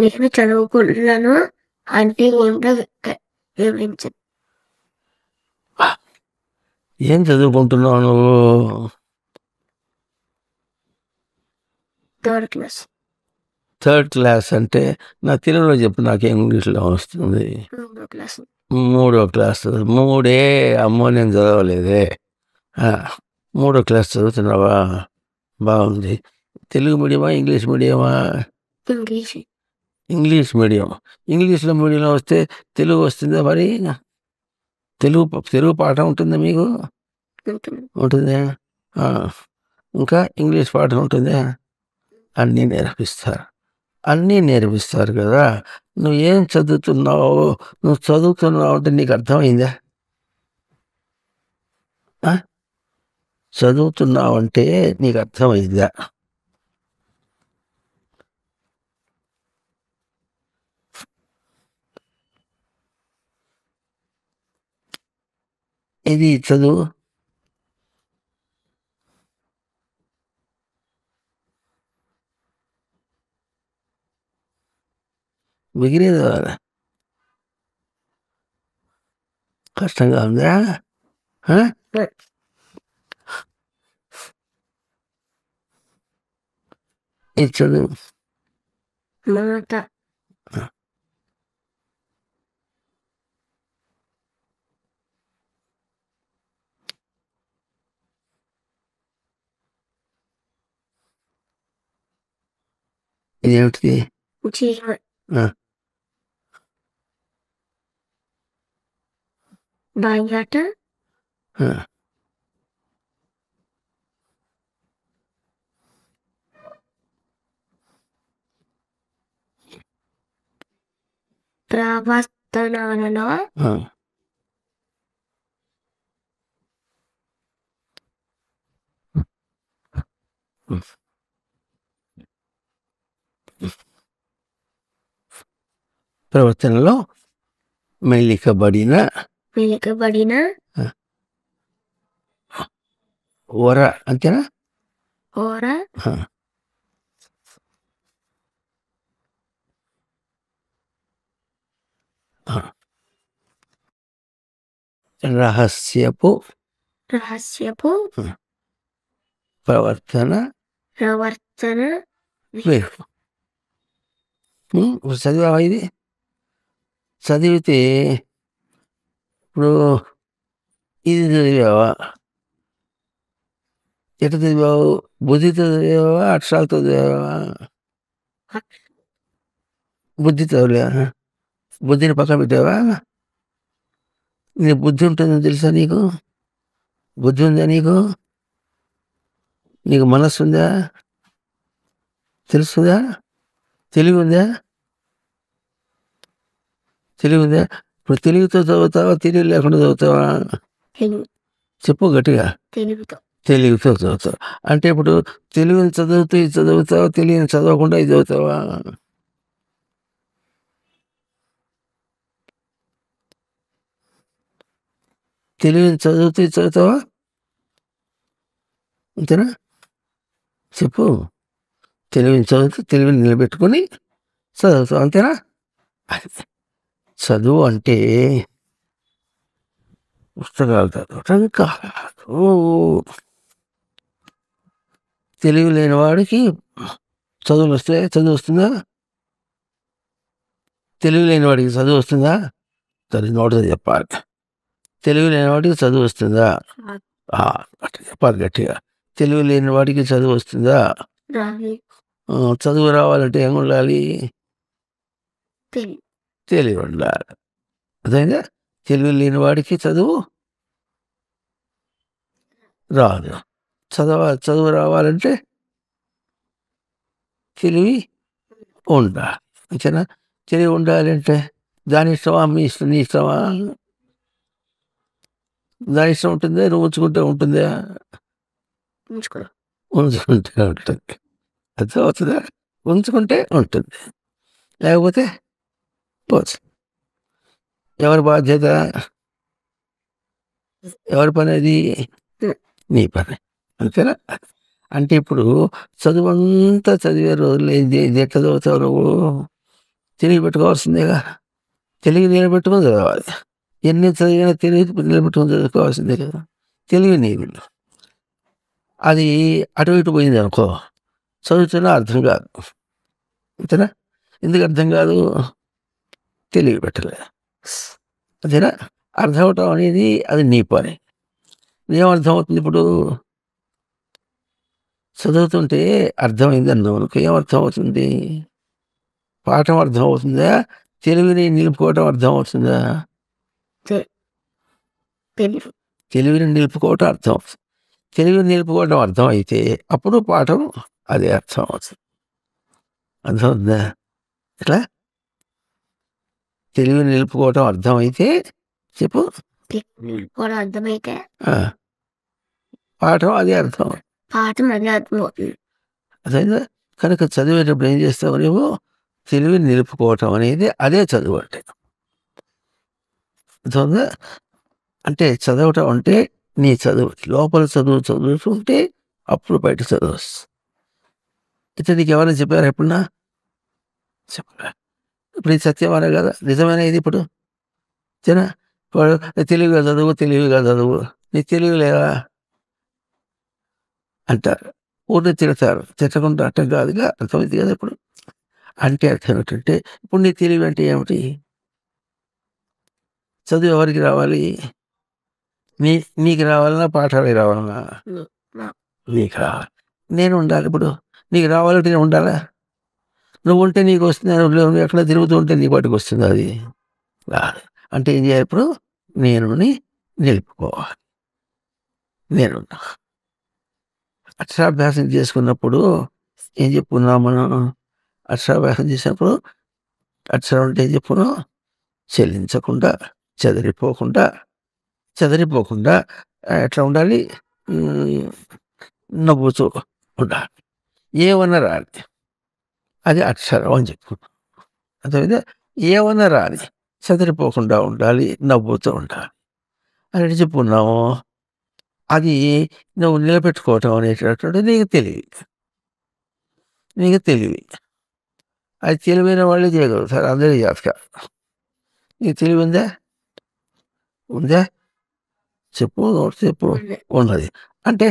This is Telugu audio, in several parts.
నేను చదువుకున్నాను అంటే ఏంటో వివరించండి. ఏం చదువుకుంటున్నావు నువ్వు? Third class. థర్డ్ క్లాస్ అంటే నా తెలుగులో చెప్పు, నాకేం ఇంగ్లీష్లో వస్తుంది. 3వ క్లాస్. 3వ క్లాస్. 3 అమ్మో, నేను చదవలేదే. 3వ క్లాస్ చదువుతున్నావా? బాగుంది. తెలుగు మీడియమా ఇంగ్లీష్ మీడియమా? ఇంగ్లీష్. English medium. మీడియంలో వస్తే తెలుగు వస్తుందా మరి? తెలుగు పాఠం ఉంటుందా మీకు? ఉంటుందా? ఇంకా ఇంగ్లీష్ పాఠం ఉంటుందా? అన్నీ నేర్పిస్తారు కదా. నువ్వేం చదువుతున్నావు? నువ్వు చదువుతున్నావు అంటే నీకు అర్థమైందా? చదువుతున్నావు అంటే నీకు అర్థమైందా? ఇది చదువు. మిగిలిన కష్టంగా ఉందా? ఇది చదువు. ఇదేమిటిది? బయట ప్రవర్తనలో మెలికబడిన ఓర అంతేనా? ఓర రహస్యపు ప్రవర్తన చదివావా? ఇది చదివితే ఇప్పుడు ఇది చదివావా? ఎట్లా చదివావు? బుద్ధితో చదివావా? అక్షరాలతో చదివావా? బుద్ధి చదివా? బుద్ధిని పక్కన పెట్టావా? నీ బుద్ధి ఉంటుందని తెలుసా నీకు? బుద్ధి ఉందా నీకు? నీకు మనస్సు ఉందా? తెలుస్తుందా? తెలివి ఉందా? ఇప్పుడు తెలుగుతో చదువుతావా, తెలివి లేకుండా చదువుతావా? చెప్పు గట్టిగా. తెలుగుతో చదువుతావు అంటే ఇప్పుడు తెలుగుని చదువుతూ ఇది చదువుతావా, తెలియని చదవకుండా ఇది చదువుతావా? తెలివిని చదువుతూ ఇది చదువుతావా? అంతేనా? చెప్పు. తెలివిని చదువుతూ తెలివిని నిలబెట్టుకొని చదువుతావు, అంతేనా? చదువు అంటే పుస్తకాలు చదవటం కాదు. తెలివి లేని వాడికి చదువు వస్తుందా? తెలివి లేని వాడికి చదువు వస్తుందా? తల్లి నోటితో చెప్పాలి. తెలివి లేని వాడికి చదువు వస్తుందా? అట్లా చెప్పాలి గట్టిగా. తెలివి లేని వాడికి చదువు వస్తుందా? చదువు రావాలంటే ఏం ఉండాలి? తెలివి ఉండాలి. అదేగా, తెలివి లేని వాడికి చదువు రాదు. చదువు రావాలంటే తెలివి ఉండాలి. అంతేనా? తెలివి ఉండాలంటే దాని ఇష్టమా, మీ ఇష్టం, నీ ఇష్టమా? దాని ఇష్టం ఉంటుందా? నువ్వు ఉంచుకుంటే ఉంటుందా? ఉంచుకుంటే ఉంటుంది. అది అవుతుందా? ఉంచుకుంటే ఉంటుంది, లేకపోతే పోతుంది. ఎవరి బాధ్యత? ఎవరి పని అది? నీ పని. అంతేనా? అంటే ఇప్పుడు చదువంతా చదివే రోజులు ఇది ఎట్లా చదువుతావు నువ్వు? తెలివి పెట్టుకోవాల్సిందేగా. తెలివి నిలబెట్టుకొని చదవాలి. ఎన్ని చదివినా తెలివి నిలబెట్టుకొని చదువుకోవాల్సిందే కదా. తెలివి నీరు అది అటు ఇటు పోయింది అనుకో, చదువుతున్నా అర్థం కాదు. అంతేనా? ఎందుకు అర్థం కాదు? తెలివి పెట్టలే. అంతేనా? అర్థం అవటం అనేది అది నీ పని. ఏమర్థం అవుతుంది ఇప్పుడు? చదువుతుంటే అర్థమైంది అన్నావు అనుకో, ఏమర్థం అవుతుంది? పాఠం అర్థం అవుతుందా? తెలివిని నిలుపుకోవటం అర్థం అవుతుందా? తెలివిని నిలుపుకోవటం అర్థం అవుతుంది. తెలివిని నిలుపుకోవటం అర్థం అయితే అప్పుడు పాఠం అదే అర్థం అవుతుంది. అర్థం అవుతుందా? ఎట్లా? తెలివిని నిలుపుకోవటం అర్థమైతే చెప్పు, అర్థమైతే పాఠం అదే అర్థం. పాఠం అదే అర్థం అవుతుంది. అదైందా? కనుక చదివేటప్పుడు ఏం చేస్తావు నువ్వు? తెలివిని నిలుపుకోవటం అనేది అదే చదువు అంటే. అర్థంగా? అంటే చదవటం అంటే నీ చదువు లోపల చదువు చదువుతుంటే అప్పుడు బయట చదువు వస్తుంది. అయితే నీకు ఎవరైనా చెప్పారు ఎప్పుడన్నా? చెప్పరా? ఇప్పుడు ఇది సత్యమనే కదా, నిజమనేది ఇప్పుడు. సరేనా? వాడు తెలివిగా చదువు, తెలివిగా చదువు, నీ తెలివి లేదా అంటారు. ఊరిని తిడతారు. తిట్టకుండా అర్థం కాదుగా, అర్థమైంది కదా ఇప్పుడు. అంటే అర్థం ఏంటంటే ఇప్పుడు నీ తెలివి అంటే ఏమిటి? చదువు ఎవరికి రావాలి? నీకు రావాలన్నా పాఠాలే రావాలన్నా? నీకు రావాలి. నేను ఉండాలి. ఇప్పుడు నీకు రావాలంటే నేను ఉండాలా? నువ్వు ఉంటే నీకు వస్తుంది, నువ్వు ఎక్కడ తిరుగుతూ ఉంటే నీ పాటికి వస్తుంది. అది రాదు. అంటే ఏం చేయాలి ఇప్పుడు? నేనుని నిలుపుకోవాలి. నేనున్నా. అక్షరాభ్యాసం చేసుకున్నప్పుడు ఏం చెప్పుకున్నాం మనం? అక్షరాభ్యాసం చేసినప్పుడు అక్షరం అంటే ఏం చెప్పుకున్నాం? చెల్లించకుండా, చెదిరిపోకుండా ఎట్లా ఉండాలి? నవ్వుతూ ఉండాలి. ఏమన్నా రాలి అది అక్షరం అని చెప్పుకున్నాం. అదే ఏమన్నా రాలి చెదిరిపోకుండా ఉండాలి, నవ్వుతూ ఉండాలి అని చెప్పుకున్నాము. అది నువ్వు నిలబెట్టుకోవటం అనేటటువంటి నీకు తెలివి. అది తెలివైన వాళ్ళే చేయగలుగుతారు, అందరూ చేత కాదు. నీకు తెలివి ఉందా? చెప్పు. ఉన్నది అంటే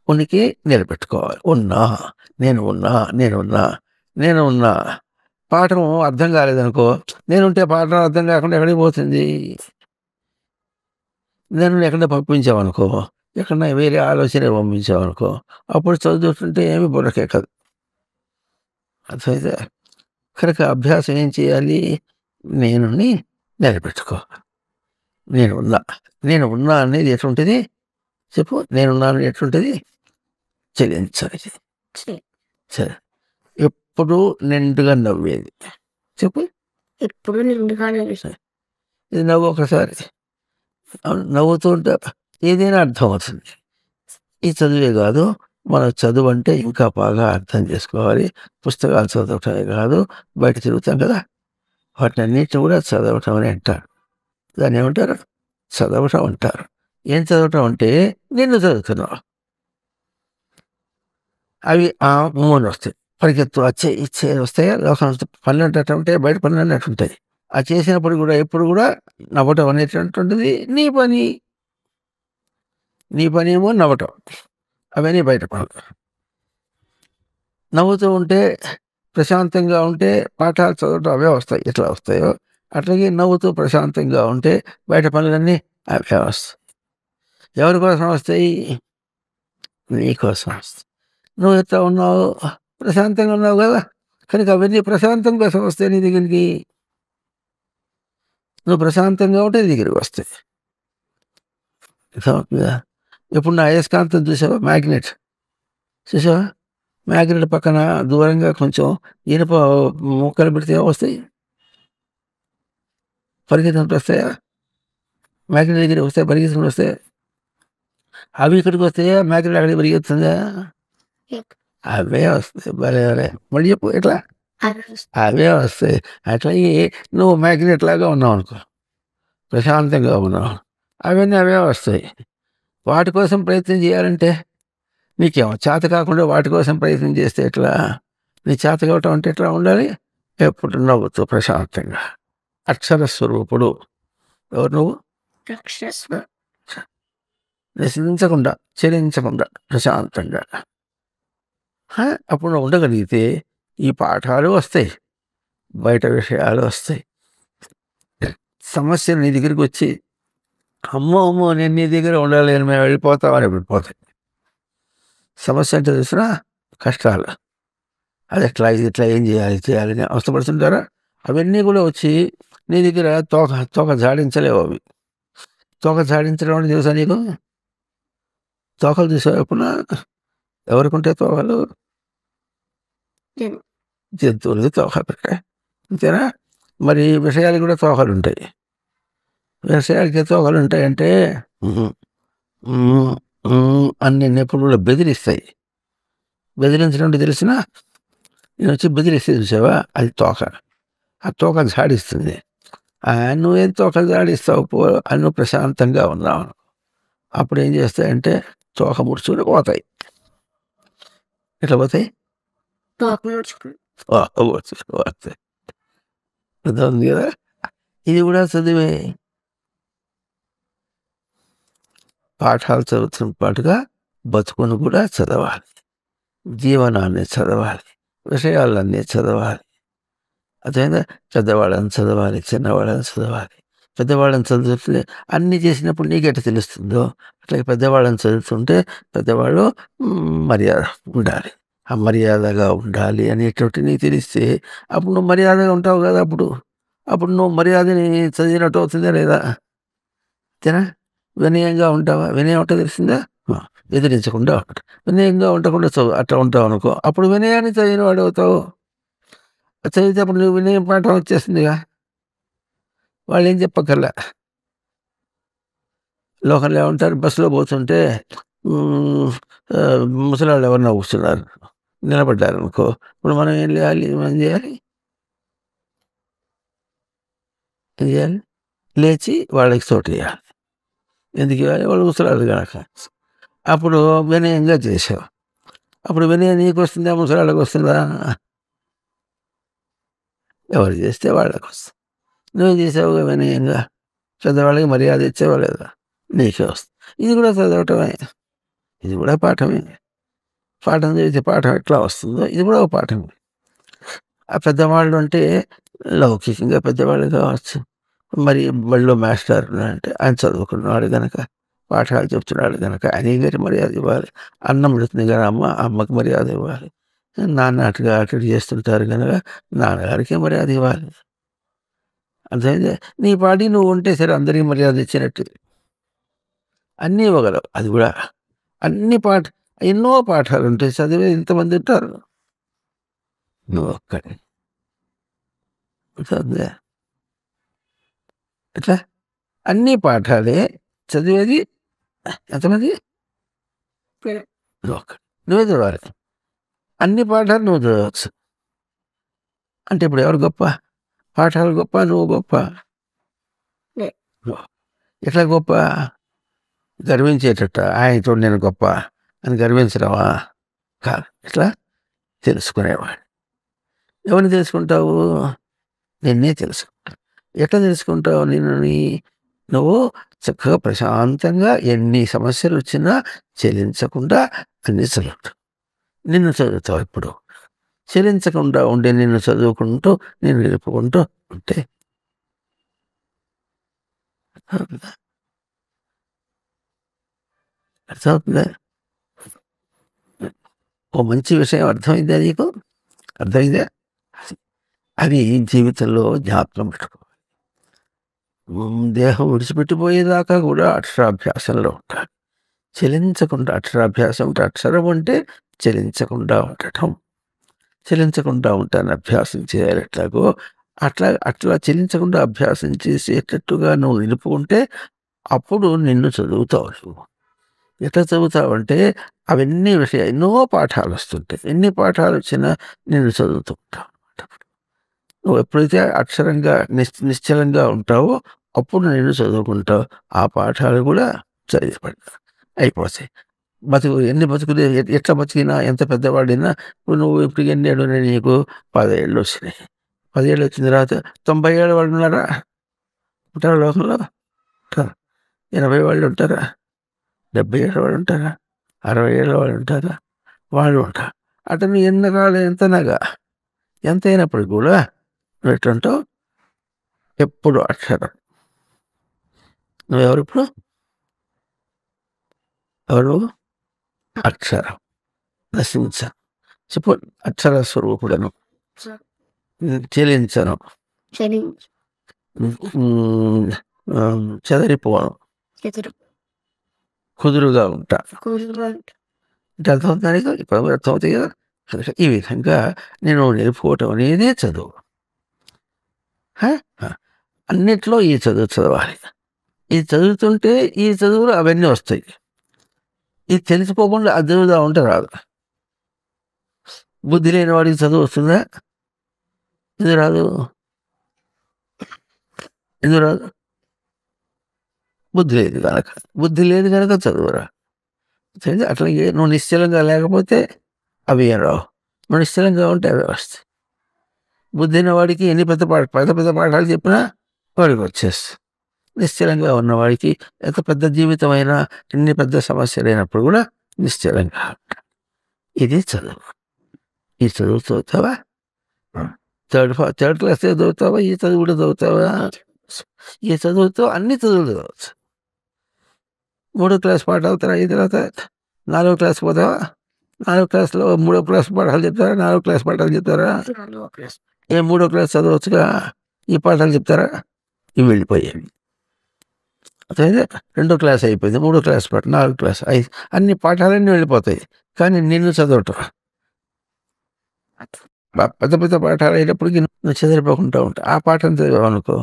ఉనికి నిలబెట్టుకోవాలి. నేను ఉన్నా. పాఠం అర్థం కాలేదనుకో, నేనుంటే పాఠం అర్థం కాకుండా ఎక్కడికి పోతుంది? నేను ఎక్కడ పంపించామనుకో, ఎక్కడన్నా వేరే ఆలోచన పంపించామనుకో, అప్పుడు చదువుతుంటే ఏమి బుర్రకెక్కదు. అర్థమైతే కనుక అభ్యాసం ఏం చేయాలి? నేనుని నిలబెట్టుకోవాలి. నేను ఉన్నా అనేది ఎట్లుంటుంది చెప్పు? నేనున్నాను ఎట్లుంటుంది? చెల్లించాలి. సరే. ఎప్పుడు నిండుగా నవ్వేది చెప్పు? ఎప్పుడు నిండుగా నవ్వేది. ఇది నవ్వు ఒకసారి నవ్వుతూ ఉంటే ఏదైనా అర్థం అవుతుంది. ఈ చదువే కాదు, మన చదువు అంటే ఇంకా బాగా అర్థం చేసుకోవాలి. పుస్తకాలు చదవటమే కాదు, బయట తిరుగుతాం కదా, వాటిని అన్నింటిని కూడా చదవటం అని అంటారు. దాన్ని ఏమంటారు? చదవటం అంటారు. ఏం చదవటం అంటే నిన్ను చదువుతున్నావు. అవి మూడు వస్తాయి. పరిగెత్తు ఇచ్చే వస్తాయా? లోకం పనులు అంటే బయట పనులు అన్నట్టు ఉంటాయి. అది చేసినప్పుడు కూడా ఎప్పుడు కూడా నవ్వటం అనేటువంటిది నీ పని ఏమో నవ్వటం. అవన్నీ బయట పనులు. నవ్వుతూ ఉంటే, ప్రశాంతంగా ఉంటే పాఠాలు చదవటం అవే వస్తాయి. ఎట్లా వస్తాయో అట్లాగే నవ్వుతూ ప్రశాంతంగా ఉంటే బయట పనులన్నీ అవే వస్తాయి. ఎవరి కోసం వస్తాయి? నీ కోసం వస్తాయి. నువ్వు ఎట్లా ఉన్నావు? ప్రశాంతంగా ఉన్నావు కదా, కనుక అవన్నీ ప్రశాంతం కోసం వస్తాయి నీ దగ్గరికి. నువ్వు ప్రశాంతంగా ఉంటే నీ దగ్గరికి వస్తాయి. ఇప్పుడు నా అయస్కాంతం చూసావా? మ్యాగ్నెట్ చూసావా? మ్యాగ్నెట్ పక్కన దూరంగా కొంచెం ఇనుప ముక్కలు పెడితే వస్తాయి, పరిగెత్తుకుంటూ వస్తాయా? మ్యాగ్నెట్ దగ్గర వస్తాయి, పరిగెత్తుకుంటూ వస్తాయి. అవి ఇక్కడికి వస్తాయా? మ్యాగ్నెట్ అక్కడికి పరిగెత్తుందా? అవే వస్తాయి. భలే మళ్ళీ చెప్పు ఎట్లా? అవే వస్తాయి. అట్లాగే నువ్వు మ్యాగ్నెట్ లాగా ఉన్నావు అనుకో, ప్రశాంతంగా ఉన్నావు, అవన్నీ అవే వస్తాయి. వాటి కోసం ప్రయత్నం చేయాలంటే నీకేమో చేత కాకుండా వాటి కోసం ప్రయత్నం చేస్తే ఎట్లా? నీ చేత కావటం అంటే ఎట్లా ఉండాలి? ఎప్పుడు నవ్వుతూ ప్రశాంతంగా. అక్షర స్వరూపుడు ఎవరు నువ్వు? నశించకుండా, చలించకుండా ప్రశాంతంగా. అప్పుడు నువ్వు ఉండగలిగితే ఈ పాఠాలు వస్తాయి, బయట విషయాలు వస్తాయి. సమస్యలు నీ దగ్గరికి వచ్చి అమ్మో నేను నీ దగ్గర ఉండాలని మేము వెళ్ళిపోతామని వెళ్ళిపోతాయి. సమస్య అంటే తెలిసినా కష్టాలు, అది ఎట్లా ఇది ఎట్లా ఏం చేయాలని అవస్థపడుతుంటారా? అవన్నీ కూడా వచ్చి నీ దగ్గర తోక జాడించలేవు. అవి తోక జాడించడం అని తెలుసా నీకు? తోకలు చూసావు ఎప్పుడున్నా? ఎవరికి ఉంటాయి తోకలు? జంతువులకి తోకలు ఉంటాయి, అంతేనా? మరి విషయాలు కూడా తోకలు ఉంటాయి. విషయాలకి తోకలు ఉంటాయంటే అన్ని నిపుణులు బెదిరిస్తాయి. బెదిరించడం తెలిసినా నేను వచ్చి బెదిరిస్తే చూసావా, అది తోక. ఆ తోక జాడిస్తుంది. నువ్వేం తోక జాడిస్తావు అని నువ్వు ప్రశాంతంగా ఉన్నావు. అప్పుడు ఏం చేస్తాయంటే తోక ముడుచుకుని పోతాయి. ఎట్లా పోతాయి? పోతాయి. అర్థమవుతుంది కదా? ఇది కూడా చదివే. పాఠాలు చదువుతున్న పాటుగా బతుకును కూడా చదవాలి, జీవనాన్ని చదవాలి, విషయాలన్నీ చదవాలి. అదేనా? పెద్దవాళ్ళని చదవాలి, చిన్నవాళ్ళని చదవాలి. పెద్దవాళ్ళని చదువుతుంటే అన్నీ చేసినప్పుడు నీకెట్ట తెలుస్తుందో అట్లా పెద్దవాళ్ళని చదువుతుంటే పెద్దవాళ్ళు మర్యాద ఉండాలి, ఆ మర్యాదగా ఉండాలి అనేటువంటి నీకు తెలిస్తే అప్పుడు నువ్వు మర్యాదగా ఉంటావు కదా. అప్పుడు నువ్వు మర్యాదని చదివినట్టు అవుతుందా లేదా? అంతేనా? వినయంగా ఉంటావా? వినయం అంటే తెలిసిందా? ఎదిరించకుండా ఉంటా. వినయంగా ఉండకుండా అట్లా ఉంటావు అనుకో, అప్పుడు వినయాన్ని చదివిన వాడు అవుతావు. చదివితే అప్పుడు నువ్వు వినయం పాఠం వచ్చేస్తుందిగా. వాళ్ళు ఏం చెప్పక్కర్లే. లోకంలో ఏమంటారు, బస్సులో పోతుంటే ముసలాళ్ళు ఎవరన్నా కూర్చున్నారు, నిలబడ్డారు అనుకో, ఇప్పుడు మనం ఏం చేయాలి? ఏం చేయాలి? లేచి వాళ్ళకి చోటు వేయాలి. ఎందుకు ఇవ్వాలి? వాళ్ళు ముసలాళ్ళు కనుక. అప్పుడు వినయంగా చేసావు. అప్పుడు వినయం నీకు వస్తుందా, ముసలాళ్ళకి వస్తుందా? ఎవరు చేస్తే వాళ్ళకి వస్తుంది. నువ్వు చేసావుగా వినయంగా, పెద్దవాళ్ళకి మర్యాద ఇచ్చేవా లేదా? నీకే వస్తుంది. ఇది కూడా చదవటమే, ఇది కూడా పాఠమే. పాఠం చదివితే పాఠం ఎట్లా వస్తుందో ఇది కూడా ఒక పాఠమే. ఆ పెద్దవాళ్ళు అంటే లౌకికంగా పెద్దవాళ్ళు కావచ్చు. మరి బడిలో మాస్టర్ అంటే ఆయన చదువుకున్నవాడు కనుక, పాఠాలు చెప్తున్నాడు కనుక ఆయన గారి మర్యాద ఇవ్వాలి. అన్నం పెడుతుంది కదా అమ్మకి మర్యాద ఇవ్వాలి. నాన్న అటు చేస్తుంటారు కనుక నాన్నగారికి మర్యాద ఇవ్వాలి. అర్థమైందే? నీ పాటి నువ్వు ఉంటే సరే అందరికీ మర్యాద ఇచ్చినట్టు. అన్నీ ఇవ్వగలవు. అది కూడా అన్ని ఎన్నో పాఠాలు ఉంటాయి. చదివే ఇంతమంది ఉంటారు, నువ్వు ఒక్కడే. ఎట్లా? అన్ని పాఠాలే చదివేది ఎంతమంది? నువ్వే చదవాలి. అన్ని పాఠాలు నువ్వు చదవచ్చు. అంటే ఇప్పుడు ఎవరు గొప్ప? పాఠాలు గొప్ప, నువ్వు గొప్ప? ఎట్లా గొప్ప? గర్వించేటట్ట ఆయనతో నేను గొప్ప అని గర్వించడమా? కాదు. ఎట్లా? తెలుసుకునేవాడు. ఎవరిని తెలుసుకుంటావు? నిన్నే తెలుసుకుంటావు. ఎట్లా తెలుసుకుంటావు నిన్నుని? నువ్వు చక్కగా ప్రశాంతంగా ఎన్ని సమస్యలు వచ్చినా చెలించకుండా అన్ని చదువుతావు. నిన్ను చదువుతావు. ఇప్పుడు చెలించకుండా ఉండే నిన్ను చదువుకుంటూ నేను నిలుపుకుంటూ ఉంటే అర్థమవుతుందా? ఓ మంచి విషయం అర్థమైందా నీకు? అర్థమైందా? అది జీవితంలో జ్ఞాపకం పెట్టుకోవాలి. దేహం విడిచిపెట్టిపోయేదాకా కూడా అక్షరాభ్యాసంలో ఉంటాడు. చెలించకుండా అక్షరాభ్యాసం అంటే అక్షరం అంటే చెలించకుండా ఉండటం. చెలించకుండా ఉంటాను అభ్యాసం చేయాలి. ఎట్లాగో అట్లా చెలించకుండా అభ్యాసం చేసేటట్టుగా నువ్వు నిలుపుకుంటే అప్పుడు నిన్ను చదువుతావు. నువ్వు ఎట్లా చదువుతావు అంటే అవన్నీ విషయాలు ఎన్నో పాఠాలు వస్తుంటాయి. ఎన్ని పాఠాలు వచ్చినా నిన్ను చదువుతూ ఉంటావు అనమాట. నువ్వు ఎప్పుడైతే అక్షరంగా నిశ్చలంగా ఉంటావో అప్పుడు నేను చదువుకుంటావు. ఆ పాఠాలు కూడా చదివిపడ్డా అయిపోతాయి. ఎన్ని బతుకులు ఎట్లా బతికినా ఎంత పెద్దవాడినా ఇప్పుడు నువ్వు ఇప్పుడు ఎన్నేళ్ళు నీకు 10 ఏళ్ళు వచ్చినాయి. 10 ఏళ్ళు వచ్చిన తర్వాత 90 ఏళ్ళ వాళ్ళు ఉన్నారా? ఉంటారా లోకంలో? ఉంటారు. 80 వాళ్ళు ఉంటారా? 70 ఏళ్ళ వాళ్ళు ఉంటారా? 60 ఏళ్ళ వాళ్ళు ఉంటారా? వాళ్ళు ఉంటారు. అతను ఎన్ని కాలం ఎంతనగా ఎంత అయినప్పుడు కూడా ఎట్లంటావు ఎప్పుడు అక్షరం. నువ్వెవరు ఇప్పుడు? ఎవరు? అక్షరం. నశించ చెప్పు. అక్షర స్వరూపుడను, చెలించను, చెదరిపోను, కుదురుగా ఉంటా. అంటే అర్థమవుతుంది కదా, ఇప్పుడు అర్థమవుతాయి కదా. ఈ విధంగా నేను నిలుపుకోవటం అనేది చదువు. అన్నిట్లో ఈ చదువు చదవాలి. ఇది చదువుతుంటే ఈ చదువులు అవన్నీ వస్తాయి. ఇది తెలిసిపోకుండా అది చదువుదా ఉంటే రాదు. బుద్ధి లేని వాడికి చదువు వస్తుందా? ఎందుకు రాదు? ఎందుకు రాదు? బుద్ధి లేదు కనుక. బుద్ధి లేదు కనుక చదువురా. అట్లాగే నువ్వు నిశ్చలంగా లేకపోతే అవి ఏం రావు. నువ్వు నిశ్చలంగా ఉంటే అవి వస్తాయి. బుద్ధి అయిన వాడికి ఎన్ని పెద్ద పెద్ద పాఠాలు చెప్పినా వాడికి వచ్చేస్తాయి. నిశ్చలంగా ఉన్నవాడికి ఎంత పెద్ద జీవితమైనా, ఎన్ని పెద్ద సమస్యలు అయినప్పుడు కూడా నిశ్చలంగా ఉంటాడు. ఇది చదువు. ఈ చదువు చదువుతావా? థర్డ్ క్లాస్ చదువుతావా? ఈ చదువు కూడా చదువుతావా? ఈ చదువుతో అన్ని చదువులు చదవచ్చు. 3వ క్లాస్ పాఠాలు తర్వాత 4వ క్లాస్ పోతావా? 4వ క్లాస్లో 3వ క్లాస్ పాఠాలు చెప్తారా? 4వ క్లాస్ పాఠాలు చెప్తారా? 3వ క్లాస్ చదవచ్చుగా. ఈ పాఠాలు చెప్తారా? ఇవి వెళ్ళిపోయాయి. అదే 2వ క్లాస్ అయిపోయింది, 3వ క్లాస్ పాఠం, 4వ క్లాస్, 5, అన్ని పాఠాలన్నీ వెళ్ళిపోతాయి. కానీ నిన్ను చదవటం పెద్ద పెద్ద పాఠాలు అయినప్పటికీ నువ్వు చెదిరిపోకుండా ఉంటావు. ఆ పాఠం చదివావు అనుకో,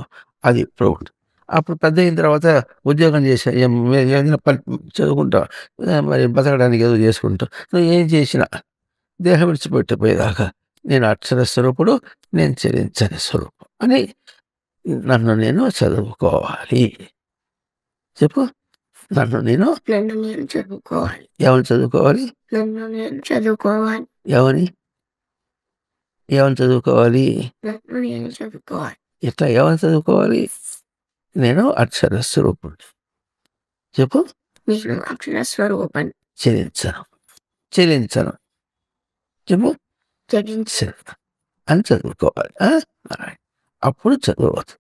అది ప్రౌడ్. అప్పుడు పెద్ద అయిన తర్వాత ఉద్యోగం చేసా, ఏదైనా పని చదువుకుంటావు, మరి బతకడానికి ఏదో చేసుకుంటావు. నువ్వు ఏం చేసినా దేహం విడిచిపెట్టిపోయేదాకా నేను అక్షర స్వరూపుడు, నేను చెల్లించని స్వరూపం అని నన్ను నేను చదువుకోవాలి. చెప్పు. నన్ను నేను చదువుకోవాలి. ఎవరు చదువుకోవాలి? నన్ను నేను చదువుకోవాలి. ఎవరిని చదువుకోవాలి? నన్ను నేను చదువుకోవాలి. ఇట్లా ఎవరు చదువుకోవాలి? నేను అక్షర స్వరూపుడు. చెప్పు. నేను అక్షర స్వరూపం. చెల్లించను. చెప్పు. చెల్లించను అని చదువుకోవాలి. అప్పుడు చదవచ్చు.